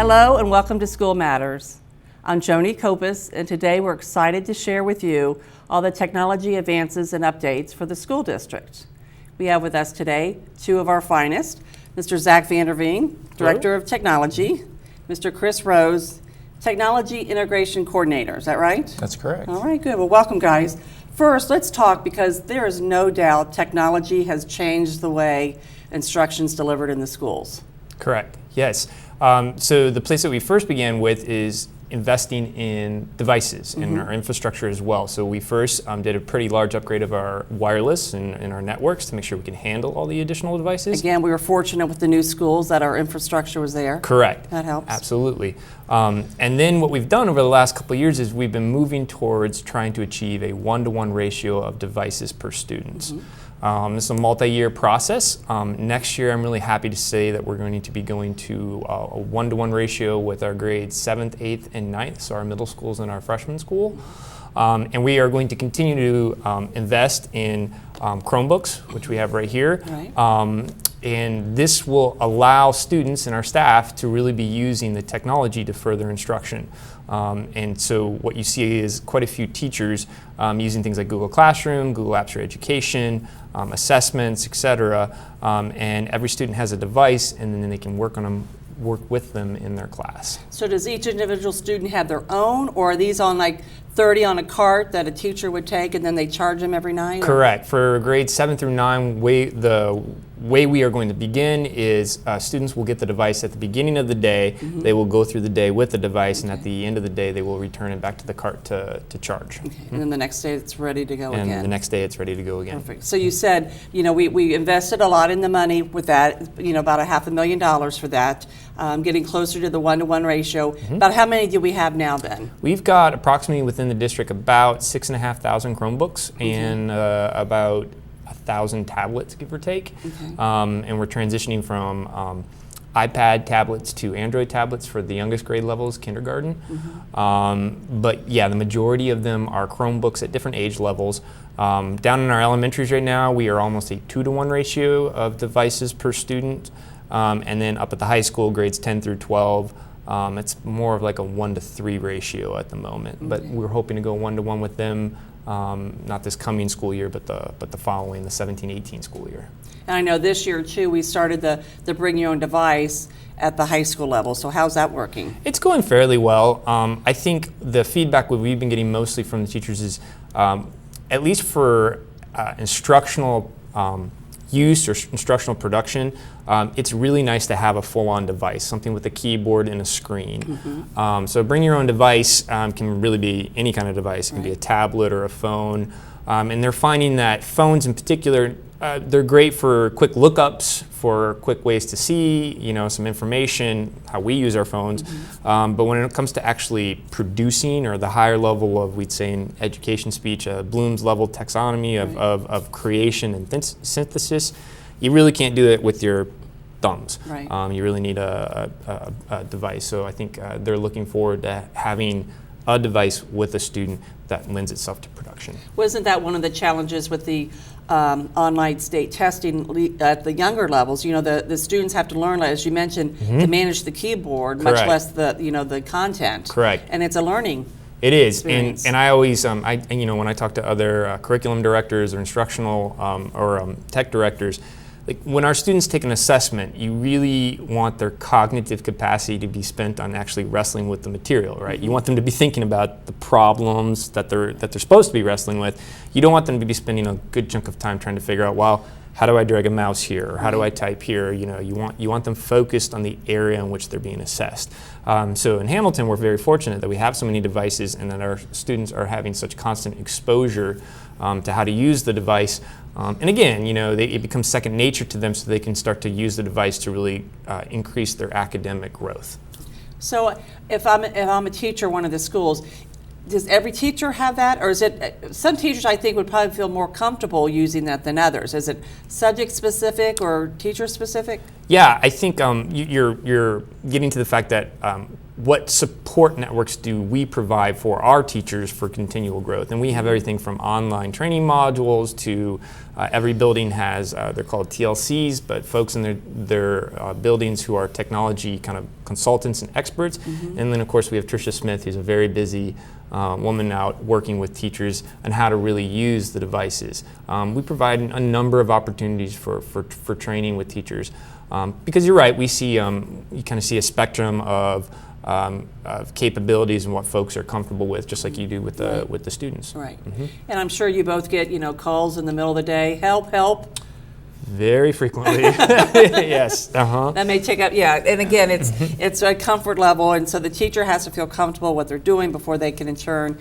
Hello and welcome to School Matters. I'm Joni Kopis, and today we're excited to share with you all the technology advances and updates for the school district. We have with us today two of our finest, Mr. Zach Vanderveen, Director of Technology, Mr. Chris Rose, Technology Integration Coordinator. Is that right? That's correct. All right, good. Well, welcome, guys. First, let's talk, because there is no doubt technology has changed the way instruction's delivered in the schools. Correct, yes. So the place that we first began with is investing in devices and our infrastructure as well. So we first did a pretty large upgrade of our wireless and our networks to make sure we can handle all the additional devices. Again, we were fortunate with the new schools that our infrastructure was there. Correct. That helps. Absolutely. And then what we've done over the last couple of years is we've been moving towards trying to achieve a 1-to-1 ratio of devices per student. This is a multi-year process. Next year, I'm really happy to say that we're going to be going to a 1-to-1 ratio with our grades 7th, 8th, and 9th, so our middle schools and our freshman school. And we are going to continue to invest in Chromebooks, which we have right here. Right. And this will allow students and our staff to really be using the technology to further instruction. And so what you see is quite a few teachers using things like Google Classroom, Google Apps for Education, assessments, etc. And every student has a device, and then they can work with them in their class. So does each individual student have their own, or are these on like 30 on a cart that a teacher would take and then they charge them every night? Correct. For grades 7 through 9, the way we are going to begin is students will get the device at the beginning of the day. They will go through the day with the device, and at the end of the day they will return it back to the cart to charge. And then the next day it's ready to go again. And the next day it's ready to go again. Perfect. So you said, we invested a lot in the money with that, about $500,000 for that, getting closer to the 1-to-1 ratio. About how many do we have now then? We've got approximately within the district about 6,500 Chromebooks and about 1,000 tablets, give or take. And we're transitioning from iPad tablets to Android tablets for the youngest grade levels, kindergarten. But yeah, the majority of them are Chromebooks at different age levels. Down in our elementaries right now, we are almost a 2-to-1 ratio of devices per student. And then up at the high school, grades 10 through 12, it's more of like a 1-to-3 ratio at the moment. But we're hoping to go 1-to-1 with them, not this coming school year, but the following, the 17-18 school year. And I know this year too, we started the bring your own device at the high school level. So how's that working? It's going fairly well. I think the feedback we've been getting mostly from the teachers is, at least for instructional use or instructional production, it's really nice to have a full-on device, something with a keyboard and a screen. So bring your own device can really be any kind of device. It can be a tablet or a phone. And they're finding that phones in particular, they're great for quick lookups, for quick ways to see, some information, how we use our phones. But when it comes to actually producing, or the higher level of, we'd say in education speech, Bloom's level taxonomy of creation and synthesis, you really can't do it with your thumbs. You really need a device. So I think they're looking forward to having a device with a student that lends itself to production. Wasn't that one of the challenges with the online state testing at the younger levels? The students have to learn, as you mentioned, to manage the keyboard, much less the content. Correct. And it's a learning. It is, and I always, when I talk to other curriculum directors or instructional or tech directors, like when our students take an assessment, you really want their cognitive capacity to be spent on actually wrestling with the material, right? You want them to be thinking about the problems that they're supposed to be wrestling with. You don't want them to be spending a good chunk of time trying to figure out, well, how do I drag a mouse here, or how do I type here? You want them focused on the area in which they're being assessed. So in Hamilton, we're very fortunate that we have so many devices, and that our students are having such constant exposure to how to use the device. And again, it becomes second nature to them, so they can start to use the device to really increase their academic growth. So if I'm a teacher at one of the schools, does every teacher have that, or is it, some teachers I think would probably feel more comfortable using that than others? Is it subject specific or teacher specific? Yeah, I think you're getting to the fact that what support networks do we provide for our teachers for continual growth? And we have everything from online training modules to every building has, they're called TLCs, but folks in their buildings who are technology kind of consultants and experts. And then of course we have Tricia Smith, who's a very busy woman out working with teachers on how to really use the devices. We provide a number of opportunities for training with teachers. Because you're right, we see, you kind of see a spectrum of capabilities and what folks are comfortable with, just like you do with the students. Right. And I'm sure you both get, calls in the middle of the day, help, help. Very frequently, yes. That may take up, and again, it's a comfort level, and so the teacher has to feel comfortable what they're doing before they can in turn,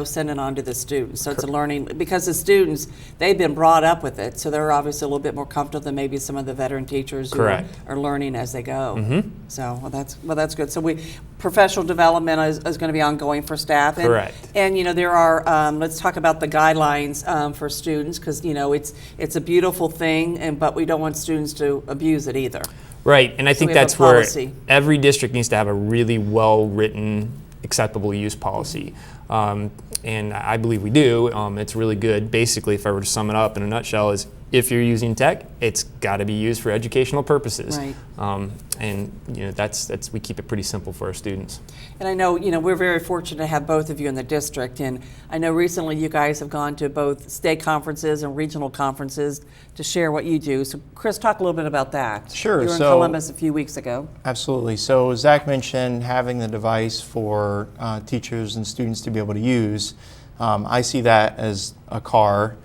send it on to the students. So it's a learning, because the students, they've been brought up with it, so they're obviously a little bit more comfortable than maybe some of the veteran teachers who are learning as they go. So, that's good. So professional development is going to be ongoing for staff. And, Correct. And, there are, let's talk about the guidelines for students, because, it's a beautiful thing, but we don't want students to abuse it either. Right, and I think that's where every district needs to have a really well-written, acceptable use policy. And I believe we do. It's really good. Basically, if I were to sum it up in a nutshell, is if you're using tech, it's got to be used for educational purposes. Right. And that's we keep it pretty simple for our students. And I know we're very fortunate to have both of you in the district. And I know recently you guys have gone to both state conferences and regional conferences to share what you do. So Chris, talk a little bit about that. Sure. You were in Columbus a few weeks ago. Absolutely. So Zach mentioned having the device for teachers and students to be able to use. I see that as a car,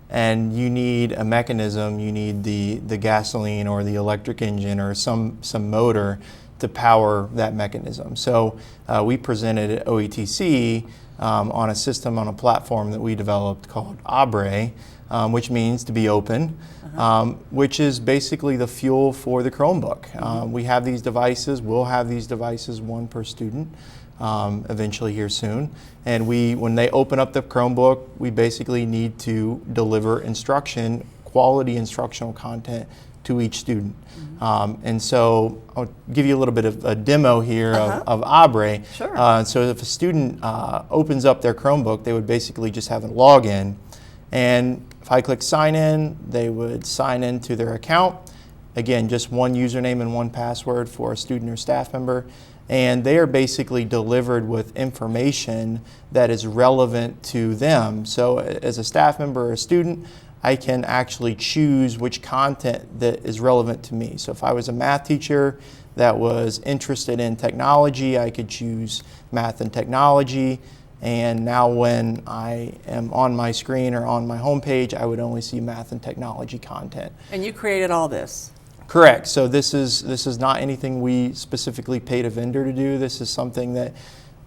and you need a mechanism. You need the gasoline or the electric engine or some motor to power that mechanism. So we presented at OETC on a system, on a platform that we developed called Abre, which means to be open, which is basically the fuel for the Chromebook. We have these devices. We'll have these devices, one per student, eventually here soon. And when they open up the Chromebook, we basically need to deliver instruction, quality instructional content to each student. And so I'll give you a little bit of a demo here of Abre. Sure. So if a student opens up their Chromebook, they would basically just have a login. And if I click sign in, they would sign into their account. Again, just one username and one password for a student or staff member. And they are basically delivered with information that is relevant to them. So as a staff member or a student, I can actually choose which content that is relevant to me. So if I was a math teacher that was interested in technology, I could choose math and technology. And now when I am on my screen or on my homepage, I would only see math and technology content. And you created all this? Correct. So this is not anything we specifically paid a vendor to do. This is something that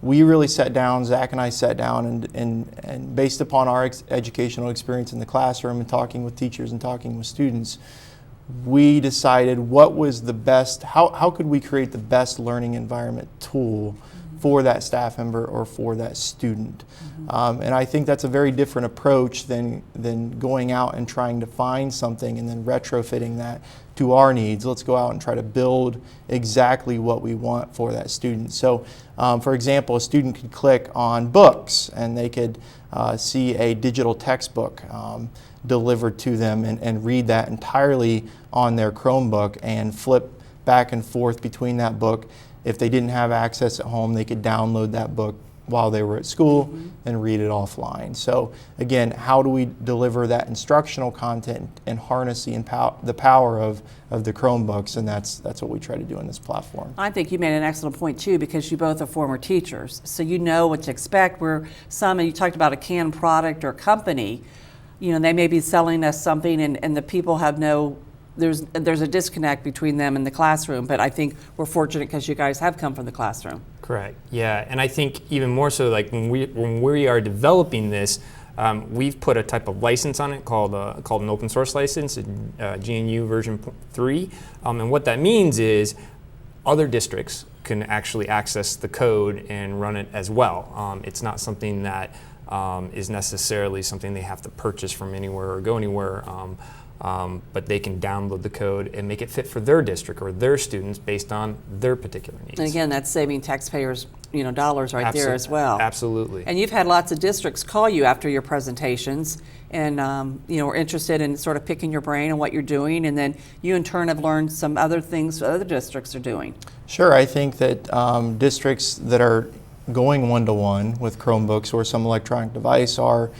we really sat down, Zach and I sat down, and based upon our educational experience in the classroom and talking with teachers and talking with students, we decided what was the best, how could we create the best learning environment tool for that staff member or for that student. And I think that's a very different approach than going out and trying to find something and then retrofitting that to our needs. Let's go out and try to build exactly what we want for that student. So for example, a student could click on books and they could see a digital textbook delivered to them and read that entirely on their Chromebook and flip back and forth between that book. If they didn't have access at home, they could download that book while they were at school and read it offline. So again, how do we deliver that instructional content and harness the power of the Chromebooks? And that's what we try to do in this platform. I think you made an excellent point too, because you both are former teachers, so you know what to expect. Where some, and you talked about a canned product or company, they may be selling us something and the people have there's a disconnect between them and the classroom, but I think we're fortunate because you guys have come from the classroom. Correct. Yeah, and I think even more so, like when we are developing this, we've put a type of license on it called an open source license, GNU version 3, and what that means is other districts can actually access the code and run it as well. It's not something that is necessarily something they have to purchase from anywhere or go anywhere. but they can download the code and make it fit for their district or their students based on their particular needs. And again, that's saving taxpayers, dollars right there as well. Absolutely. And you've had lots of districts call you after your presentations and, are interested in sort of picking your brain on what you're doing, and then you in turn have learned some other things other districts are doing. Sure, I think that districts that are going one-to-one with Chromebooks or some electronic device are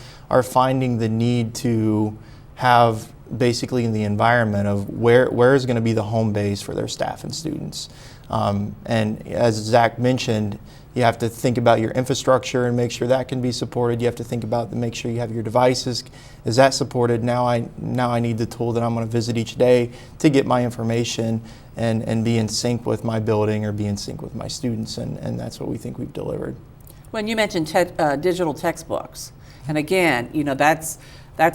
finding the need to have basically in the environment of where is going to be the home base for their staff and students. And as Zach mentioned, you have to think about your infrastructure and make sure that can be supported. You have to think about make sure you have your devices. Is that supported? Now I need the tool that I'm going to visit each day to get my information and be in sync with my building or be in sync with my students, and that's what we think we've delivered. When you mentioned digital textbooks, and again, that's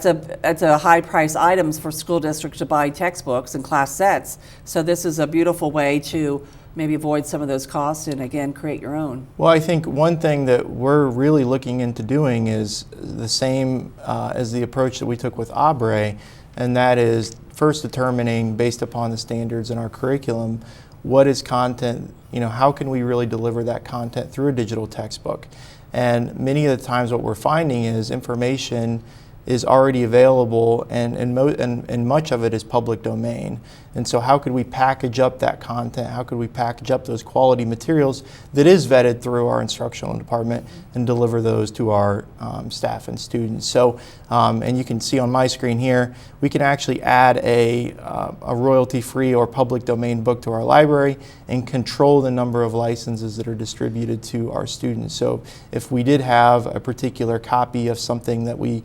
a high price items for school districts to buy textbooks and class sets. So this is a beautiful way to maybe avoid some of those costs and again create your own. Well, I think one thing that we're really looking into doing is the same as the approach that we took with Abre, and that is first determining based upon the standards in our curriculum what is content, how can we really deliver that content through a digital textbook. And many of the times what we're finding is information is already available and much of it is public domain. And so how could we package up that content? How could we package up those quality materials that is vetted through our instructional department and deliver those to our staff and students? So, and you can see on my screen here, we can actually add a royalty-free or public domain book to our library and control the number of licenses that are distributed to our students. So if we did have a particular copy of something that we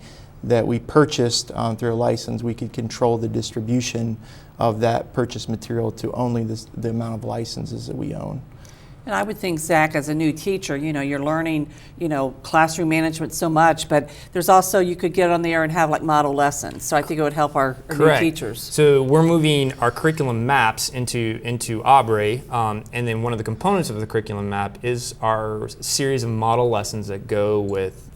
purchased through a license, we could control the distribution of that purchased material to only the amount of licenses that we own. And I would think, Zach, as a new teacher, you're learning, classroom management so much, but there's also, you could get on there and have like model lessons. So I think it would help our new teachers. So we're moving our curriculum maps into Abre, and then one of the components of the curriculum map is our series of model lessons that go with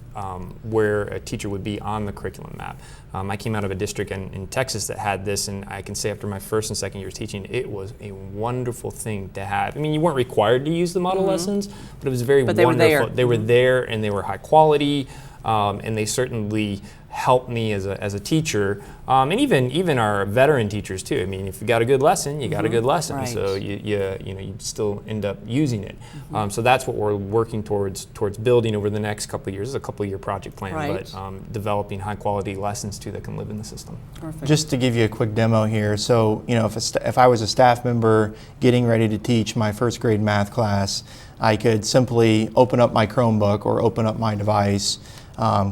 where a teacher would be on the curriculum map. I came out of a district in Texas that had this, and I can say after my first and second years teaching, it was a wonderful thing to have. I mean, you weren't required to use the model lessons, but it was very wonderful. They were there, and they were high quality, and they certainly helped me as a teacher, and even our veteran teachers too. I mean, if you got a good lesson, you got a good lesson. Right. So you still end up using it. So that's what we're working towards building over the next couple of years. It's a couple of year project plan, but developing high quality lessons too that can live in the system. Perfect. Just to give you a quick demo here, so if I was a staff member getting ready to teach my first grade math class, I could simply open up my Chromebook or open up my device,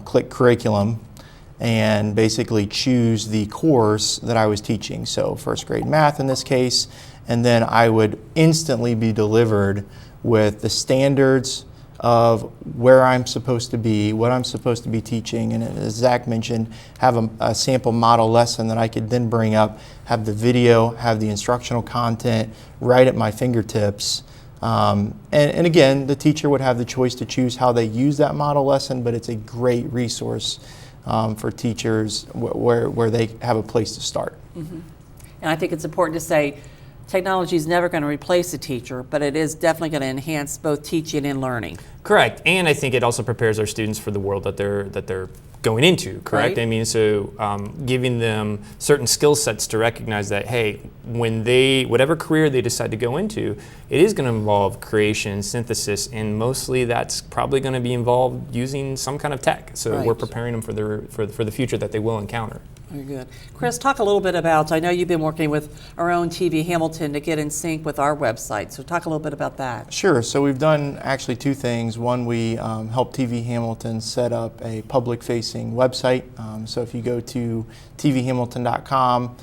click curriculum, and basically choose the course that I was teaching. So first grade math in this case, and then I would instantly be delivered with the standards of where I'm supposed to be, what I'm supposed to be teaching, and as Zach mentioned, have a sample model lesson that I could then bring up, have the video, have the instructional content right at my fingertips. And again, the teacher would have the choice to choose how they use that model lesson, but it's a great resource for teachers where they have a place to start. And I think it's important to say technology is never going to replace a teacher, but it is definitely going to enhance both teaching and learning. Correct, and I think it also prepares our students for the world that they're going into, correct? Right. I mean, so giving them certain skill sets to recognize that, hey, when whatever career they decide to go into, it is going to involve creation, synthesis, and mostly that's probably going to be involved using some kind of tech. So we're preparing them for the future that they will encounter. Very good. Chris, talk a little bit about, I know you've been working with our own TV Hamilton to get in sync with our website, so talk a little bit about that. Sure, so we've done actually two things. One, we helped TV Hamilton set up a public-facing website. So if you go to tvhamilton.com,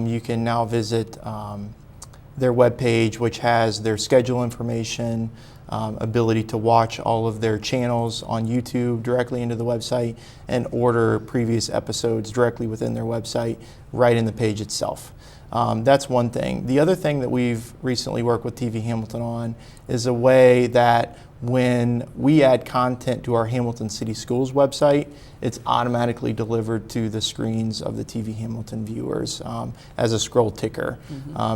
you can now visit their webpage, which has their schedule information, ability to watch all of their channels on YouTube directly into the website, and order previous episodes directly within their website right in the page itself. That's one thing. The other thing that we've recently worked with TV Hamilton on is a way that when we add content to our Hamilton City Schools website, it's automatically delivered to the screens of the TV Hamilton viewers as a scroll ticker.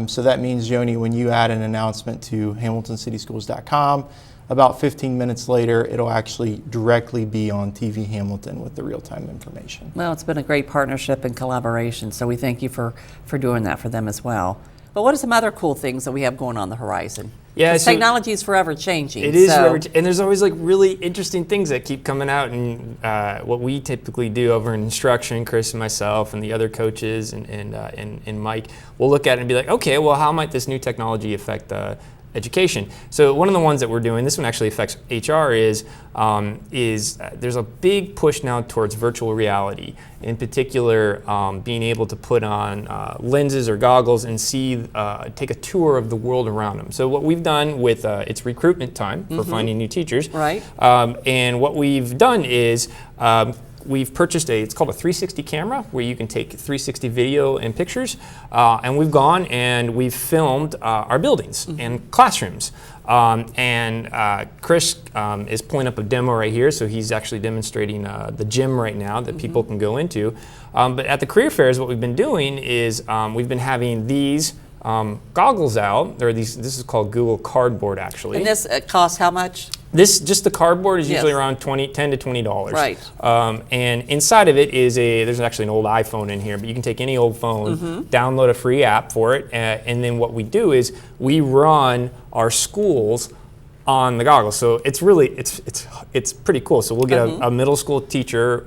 So that means, Joni, when you add an announcement to hamiltoncityschools.com, about 15 minutes later, it'll actually directly be on TV Hamilton with the real-time information. Well, it's been a great partnership and collaboration, so we thank you for doing that for them as well. But what are some other cool things that we have going on the horizon? Yeah, so technology is forever changing. It is, so. and there's always like really interesting things that keep coming out. And what we typically do over in instruction, Chris and myself and the other coaches and Mike, we'll look at it and be like, okay, well, how might this new technology affect education? So one of the ones that we're doing, this one actually affects HR, is there's a big push now towards virtual reality. In particular, being able to put on lenses or goggles and take a tour of the world around them. So what we've done with it's recruitment time for finding new teachers. Right. And what we've done is we've purchased it's called a 360 camera, where you can take 360 video and pictures, and we've gone and we've filmed our buildings and classrooms. Chris is pulling up a demo right here, so he's actually demonstrating the gym right now that people can go into. But at the career fairs, what we've been doing is we've been having these goggles out. This is called Google Cardboard, actually. And this costs how much? Just the cardboard is usually Yes. around $10 to $20. Right. And inside of it is there's actually an old iPhone in here, but you can take any old phone, download a free app for it, and then what we do is we run our schools on the goggles. So it's really, it's pretty cool. So we'll get a middle school teacher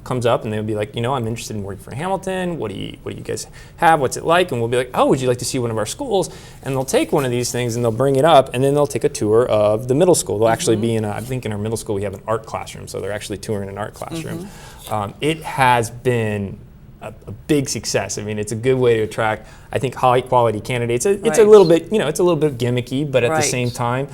comes up and they'll be like, I'm interested in working for Hamilton. What do you guys have? What's it like? And we'll be like, oh, would you like to see one of our schools? And they'll take one of these things and they'll bring it up, and then they'll take a tour of the middle school. They'll actually be I think in our middle school we have an art classroom, so they're actually touring an art classroom. It has been a big success. I mean, it's a good way to attract, I think, high quality candidates. It's a little bit, it's a little bit gimmicky, but at the same time,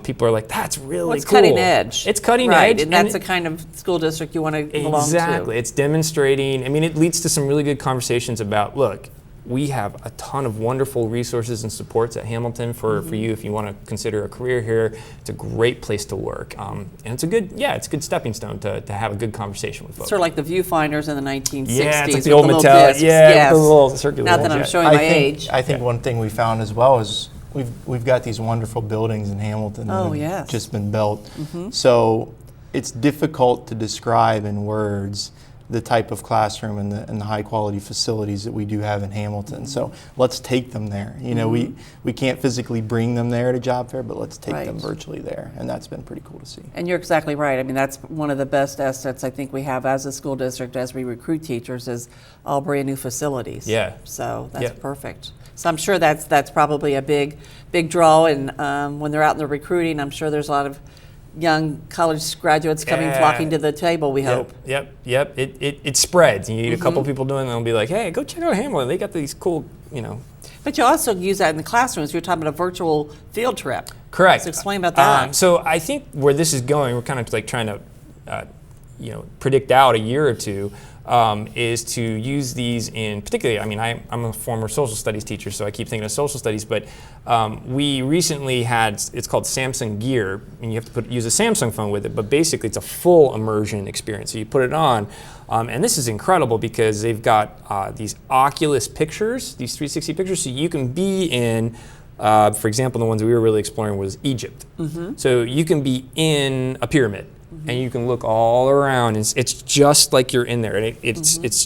people are like, that's really it's cool. cutting edge. It's cutting right. edge. And that's the kind of school district you want to belong to. Exactly. It's demonstrating, it leads to some really good conversations about, look, we have a ton of wonderful resources and supports at Hamilton for you if you want to consider a career here. It's a great place to work. And it's a good stepping stone to have a good conversation with folks. Sort of like the viewfinders in the 1960s. Yeah, it's like the with old little Mattel. discs. Yeah, yes. with the little circular Not that ones, I'm yeah. showing my age. I think one thing we found as well is we've got these wonderful buildings in Hamilton that have just been built. So it's difficult to describe in words the type of classroom and the high quality facilities that we do have in Hamilton. So let's take them there. We can't physically bring them there to job fair, but let's take them virtually there, and that's been pretty cool to see. And you're exactly right. That's one of the best assets I think we have as a school district as we recruit teachers, is all brand new facilities. Yeah. So that's perfect. So I'm sure that's probably a big draw, and when they're out in the recruiting, I'm sure there's a lot of young college graduates flocking to the table, we hope. Yep. It spreads. You need a couple people doing it, and they'll be like, hey, go check out Hamilton. They got these cool, But you also use that in the classrooms. You're talking about a virtual field trip. Correct. So explain about that. So I think where this is going, we're kind of like trying to, predict out a year or two, is to use these in particularly, I'm a former social studies teacher, so I keep thinking of social studies, but we recently had, it's called Samsung Gear, and you have to use a Samsung phone with it, but basically it's a full immersion experience. So you put it on, and this is incredible because they've got these Oculus pictures, these 360 pictures, so you can be in, for example, the ones we were really exploring was Egypt. So you can be in a pyramid. And you can look all around. It's just like you're in there, and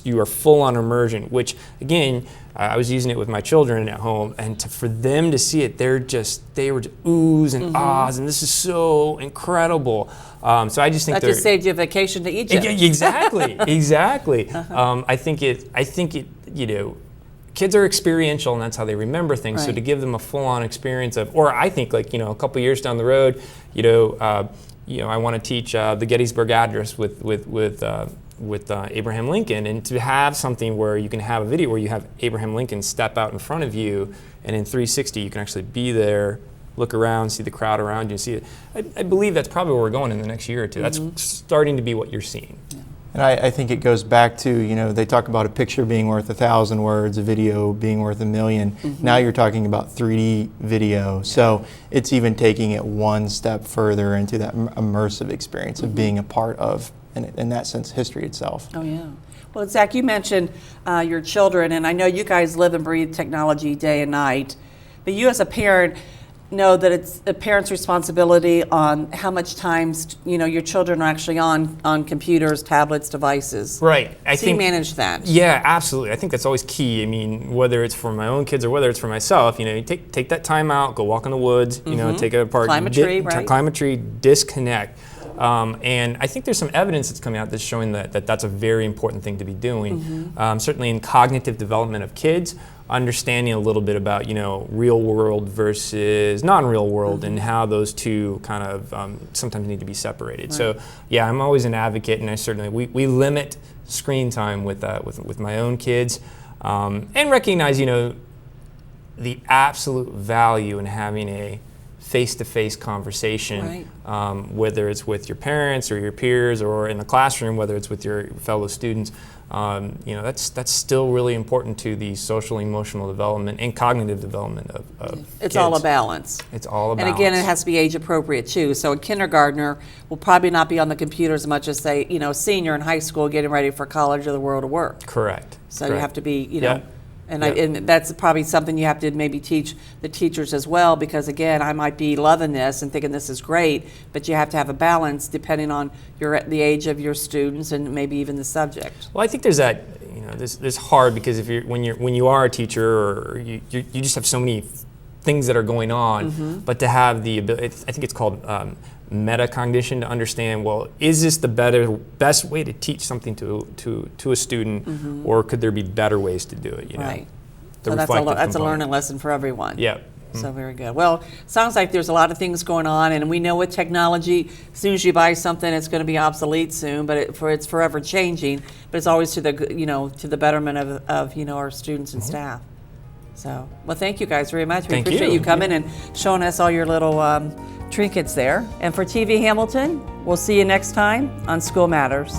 you are full on immersion. Which again, I was using it with my children at home, and for them to see it, they were just oohs and ahs, and this is so incredible. So I just think that just saved you a vacation to Egypt. Exactly. I think it. Kids are experiential, and that's how they remember things. Right. So to give them a full on experience or I think a couple years down the road, I want to teach the Gettysburg Address with Abraham Lincoln, and to have something where you can have a video where you have Abraham Lincoln step out in front of you, and in 360 you can actually be there, look around, see the crowd around you, see it. I believe that's probably where we're going in the next year or two. That's starting to be what you're seeing. And I think it goes back to, you know, they talk about a picture being worth 1,000 words, a video being worth 1,000,000. Now you're talking about 3D video. So it's even taking it one step further into that immersive experience of being a part of, in that sense, history itself. Oh, yeah. Well, Zach, you mentioned your children, and I know you guys live and breathe technology day and night, but you as a parent know that it's a parent's responsibility on how much time your children are actually on computers, tablets, devices. Right. I think you manage that. Yeah, absolutely. I think that's always key. I mean, whether it's for my own kids or whether it's for myself, you take that time out, go walk in the woods, you know, take it apart, climb a tree, right? Climb a tree, disconnect. And I think there's some evidence that's coming out that's showing that that's a very important thing to be doing. Certainly in cognitive development of kids, understanding a little bit about, you know, real world versus non-real world and how those two kind of sometimes need to be separated. Right. So yeah, I'm always an advocate, and I certainly, we limit screen time with my own kids, and recognize, you know, the absolute value in having a face-to-face conversation, whether it's with your parents or your peers or in the classroom, whether it's with your fellow students. You know, that's still really important to the social, emotional development and cognitive development of It's kids. all a balance. It's all a balance. And again, it has to be age appropriate too. So a kindergartner will probably not be on the computer as much as, say, you know, a senior in high school getting ready for college or the world of work. Correct. So Correct. you have to be, you know, Yeah. and that's probably something you have to maybe teach the teachers as well, because again, I might be loving this and thinking this is great, but you have to have a balance depending on the age of your students and maybe even the subject. Well, I think there's that, you know, this hard, because if when you are a teacher, or you just have so many things that are going on, but to have the ability, I think it's called metacognition, to understand, well, is this the best way to teach something to a student, or could there be better ways to do it? You know, right. the So that's reflective a learning lesson for everyone. Yeah. So very good. Well, sounds like there's a lot of things going on, and we know with technology, as soon as you buy something, it's going to be obsolete soon. But it's forever changing. But it's always to the betterment of our students and staff. So, well, thank you guys very much. We appreciate you coming and showing us all your little trinkets there. And for TV Hamilton, we'll see you next time on School Matters.